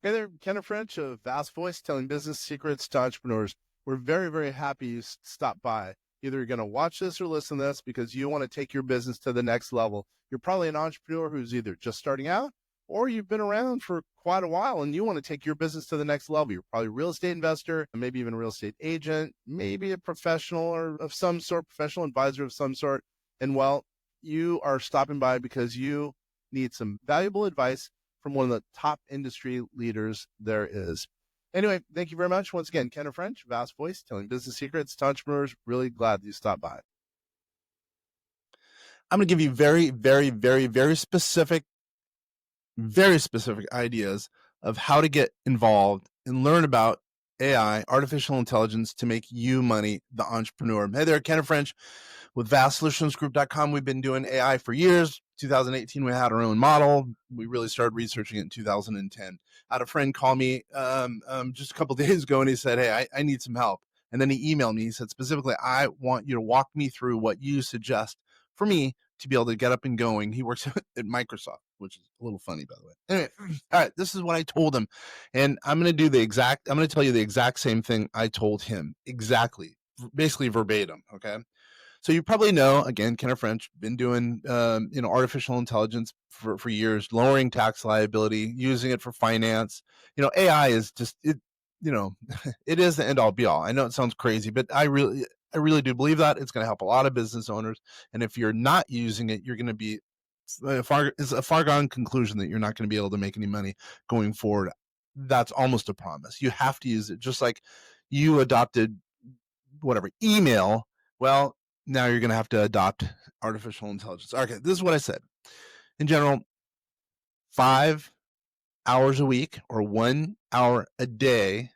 Hey there, Kenneth French of Vast Voice, telling business secrets to entrepreneurs. We're very, very happy you stopped by. Either you're going to watch this or listen to this because you want to take your business to the next level. You're probably an entrepreneur who's either just starting out or you've been around for quite a while and you want to take your business to the next level. You're probably a real estate investor, maybe even a real estate agent, maybe a professional or of some sort, professional advisor of some sort. And well, you are stopping by because you need some valuable advice from one of the top industry leaders there is. Anyway, thank you very much. Once again, Kenneth French, Vast Voice, telling business secrets to entrepreneurs. Really glad you stopped by. I'm going to give you very specific ideas of how to get involved and learn about AI, artificial intelligence, to make you money, the entrepreneur. Hey there, Kenneth French with vastsolutionsgroup.com. We've been doing AI for years. 2018, we had our own model. We really started researching it in 2010. I had a friend call me just a couple of days ago, and he said, hey, I need some help. And then he emailed me. He said, specifically, I want you to walk me through what you suggest for me to be able to get up and going. He works at Microsoft, which is a little funny, by the way. Anyway, all right, this is what I told him. And I'm going to tell you the exact same thing I told him. Exactly. Basically verbatim. Okay. So you probably know, again, Kenneth French, been doing, artificial intelligence for years, lowering tax liability, using it for finance. AI is just, it is the end all be all. I know it sounds crazy, but I really do believe that it's going to help a lot of business owners. And if you're not using it, you're going to be it's a far gone conclusion that you're not going to be able to make any money going forward. That's almost a promise. You have to use it, just like you adopted email. Well, now you're going to have to adopt artificial intelligence. Okay, this is what I said. In general, 5 hours a week or 1 hour a day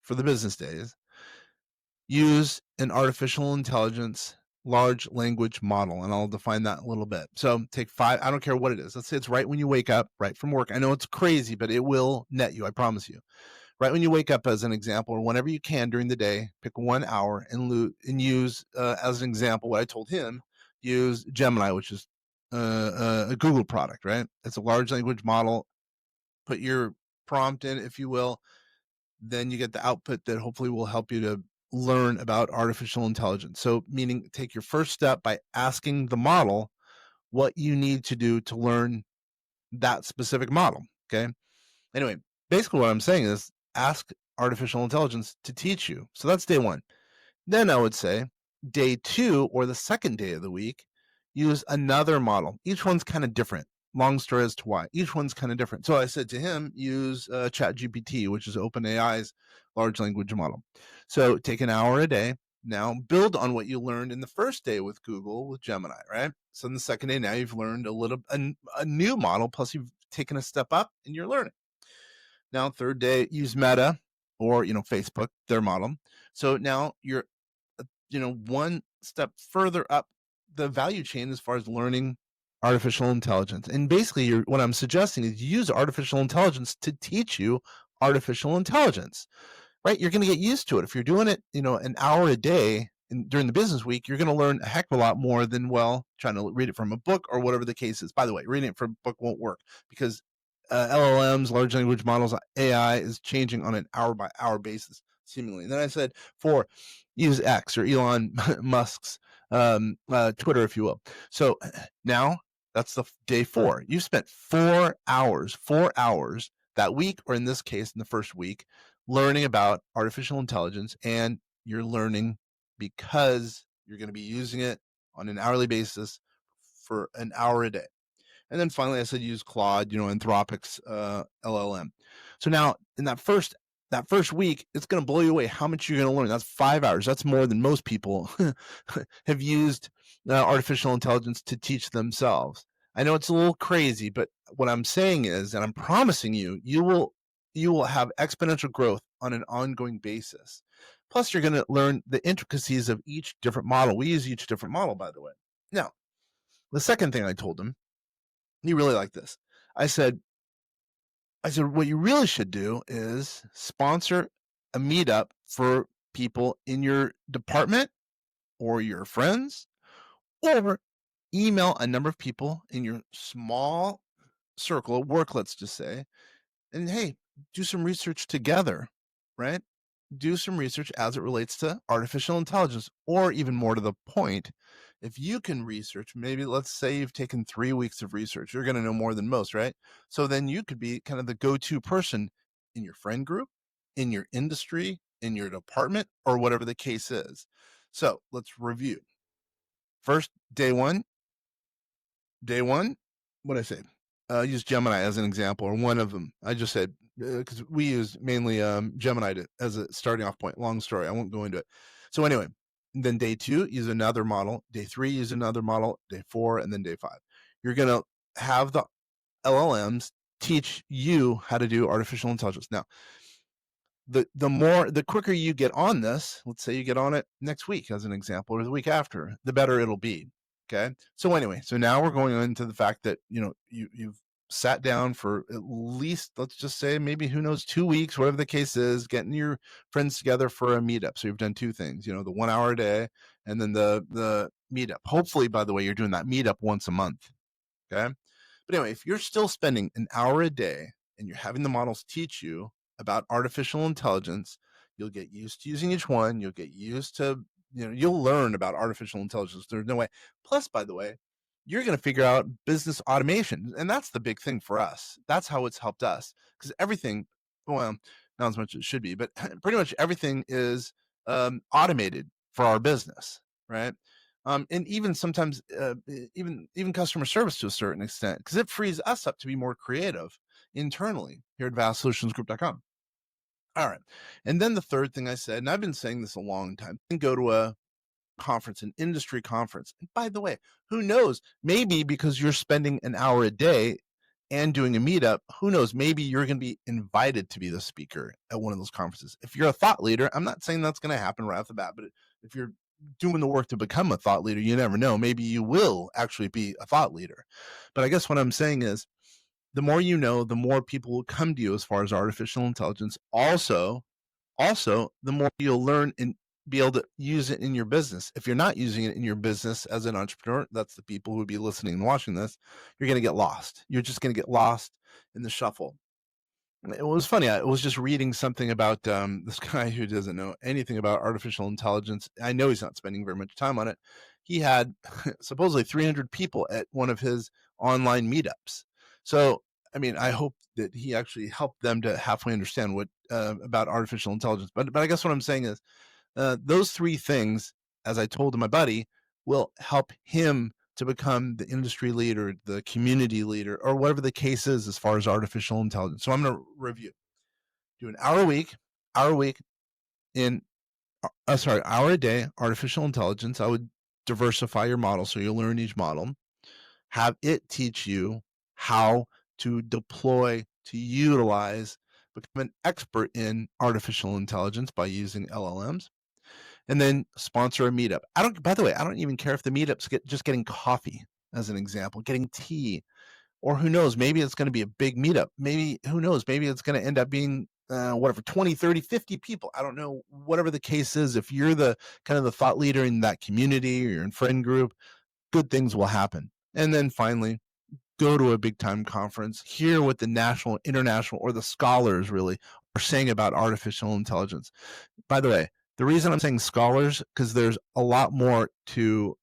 for the business days, use an artificial intelligence large language model, and I'll define that a little bit. So take 5, I don't care what it is. Let's say it's right when you wake up, right from work. I know it's crazy, but it will net you, I promise you. Right when you wake up, as an example, or whenever you can during the day, pick 1 hour and use, as an example, what I told him, use Gemini, which is a Google product, right? It's a large language model. Put your prompt in, if you will, then you get the output that hopefully will help you to learn about artificial intelligence. So meaning take your first step by asking the model what you need to do to learn that specific model. Okay. Anyway, basically what I'm saying is ask artificial intelligence to teach you. So that's day 1. Then I would say day 2, or the second day of the week, use another model. Each one's kind of different. Long story as to why. Each one's kind of different. So I said to him, use ChatGPT, which is OpenAI's large language model. So take an hour a day. Now build on what you learned in the first day with Google, with Gemini, right? So in the second day, now you've learned a new model, plus you've taken a step up and you're learning. Now, third day, use Meta or, Facebook, their model. So now you're, one step further up the value chain as far as learning artificial intelligence. And basically, what I'm suggesting is use artificial intelligence to teach you artificial intelligence, right? You're going to get used to it. If you're doing it, an hour a day during the business week, you're going to learn a heck of a lot more than, trying to read it from a book or whatever the case is. By the way, reading it from a book won't work because LLMs, large language models, AI is changing on an hour by hour basis, seemingly. And then I said 4, use X or Elon Musk's Twitter, if you will. So now that's the day 4. You spent 4 hours that week, or in this case, in the first week, learning about artificial intelligence, and you're learning because you're going to be using it on an hourly basis for an hour a day. And then finally, I said use Claude, Anthropic's LLM. So now in that first week, it's going to blow you away how much you're going to learn. That's 5 hours. That's more than most people have used artificial intelligence to teach themselves. I know it's a little crazy, but what I'm saying is, and I'm promising you, you will have exponential growth on an ongoing basis. Plus, you're going to learn the intricacies of each different model. We use each different model, by the way. Now, the second thing I told him, he really liked this. I said, what you really should do is sponsor a meetup for people in your department or your friends, or email a number of people in your small circle of work, let's just say, and hey, do some research together, right? Do some research as it relates to artificial intelligence, or even more to the point, if you can research, maybe let's say you've taken 3 weeks of research, you're going to know more than most, right? So then you could be kind of the go-to person in your friend group, in your industry, in your department, or whatever the case is. So let's review. First, day one, what did I say? Use Gemini as an example, or one of them. I just said, because we use mainly Gemini as a starting off point. Long story, I won't go into it. So anyway, then day 2, use another model. Day 3, use another model. Day 4, and then day 5. You're gonna have the LLMs teach you how to do artificial intelligence. Now, the quicker you get on this, let's say you get on it next week as an example, or the week after, the better it'll be. Okay. So anyway, so now we're going into the fact that you've sat down for at least, let's just say, maybe, who knows, 2 weeks, whatever the case is, getting your friends together for a meetup. So you've done 2 things, the 1 hour a day, and then the meetup. Hopefully, by the way, you're doing that meetup once a month. Okay. But anyway, if you're still spending an hour a day and you're having the models teach you about artificial intelligence, you'll get used to using each one. You'll get used to, you'll learn about artificial intelligence. There's no way. Plus, by the way, you're going to figure out business automation. And that's the big thing for us. That's how it's helped us, because everything, well, not as much as it should be, but pretty much everything is automated for our business, right? And even sometimes, even customer service to a certain extent, because it frees us up to be more creative internally here at vastsolutionsgroup.com. All right. And then the third thing I said, and I've been saying this a long time, go to a conference, an industry conference. And by the way, who knows? Maybe because you're spending an hour a day and doing a meetup, who knows? Maybe you're going to be invited to be the speaker at one of those conferences. If you're a thought leader, I'm not saying that's going to happen right off the bat, but if you're doing the work to become a thought leader, you never know. Maybe you will actually be a thought leader. But I guess what I'm saying is, the more you know, the more people will come to you as far as artificial intelligence. Also, the more you'll learn and be able to use it in your business. If you're not using it in your business as an entrepreneur, that's the people who would be listening and watching this, you're going to get lost. You're just going to get lost in the shuffle. It was funny. I was just reading something about this guy who doesn't know anything about artificial intelligence. I know he's not spending very much time on it. He had supposedly 300 people at one of his online meetups. So, I mean, I hope that he actually helped them to halfway understand what about artificial intelligence. But I guess what I'm saying is, those 3 things, as I told my buddy, will help him to become the industry leader, the community leader, or whatever the case is as far as artificial intelligence. So I'm going to review. Do an hour a week in, hour a day, artificial intelligence. I would diversify your model so you'll learn each model. Have it teach you how to deploy, to utilize, become an expert in artificial intelligence by using LLMs. And then sponsor a meetup. By the way, I don't even care if the meetup's just getting coffee, as an example, getting tea, or who knows, maybe it's going to be a big meetup. Maybe, who knows, maybe it's going to end up being whatever, 20, 30, 50 people. I don't know, whatever the case is. If you're the kind of the thought leader in that community or you're in friend group, good things will happen. And then finally, go to a big time conference, hear what the national, international, or the scholars really are saying about artificial intelligence. By the way, the reason I'm saying scholars, because there's a lot more to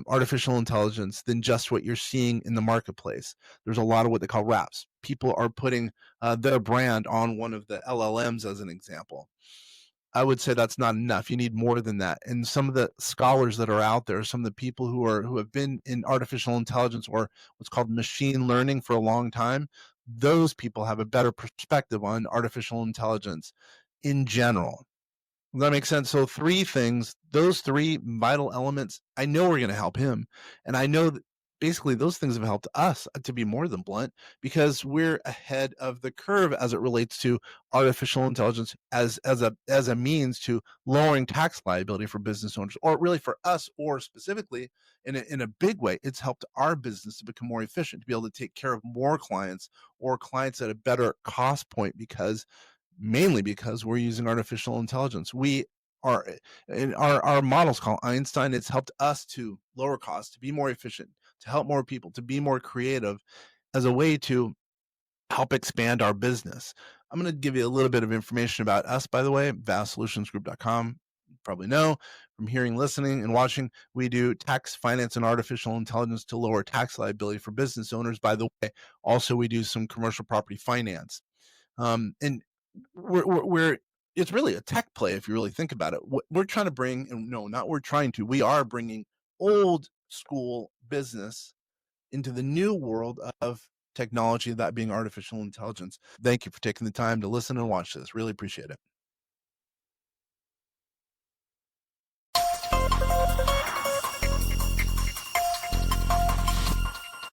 artificial intelligence than just what you're seeing in the marketplace. There's a lot of what they call wraps. People are putting their brand on one of the LLMs as an example. I would say that's not enough. You need more than that. And some of the scholars that are out there, some of the people who have been in artificial intelligence or what's called machine learning for a long time, those people have a better perspective on artificial intelligence in general. Does that make sense? So 3 things, those 3 vital elements, I know we're going to help him. And I know that basically those things have helped us, to be more than blunt, because we're ahead of the curve as it relates to artificial intelligence as a means to lowering tax liability for business owners, or really for us, or specifically in a big way, it's helped our business to become more efficient, to be able to take care of more clients, or clients at a better cost point, mainly because we're using artificial intelligence. We are, in our models called Einstein, it's helped us to lower costs, to be more efficient, to help more people, to be more creative, as a way to help expand our business. I'm going to give you a little bit of information about us, by the way, vastsolutionsgroup.com. You probably know from hearing, listening, and watching, we do tax, finance, and artificial intelligence to lower tax liability for business owners. By the way, also, we do some commercial property finance. And we're it's really a tech play if you really think about it. What we're trying to bring, and no, not we're trying to, we are bringing old school business into the new world of technology, that being artificial intelligence. Thank you for taking the time to listen and watch this. Really appreciate it.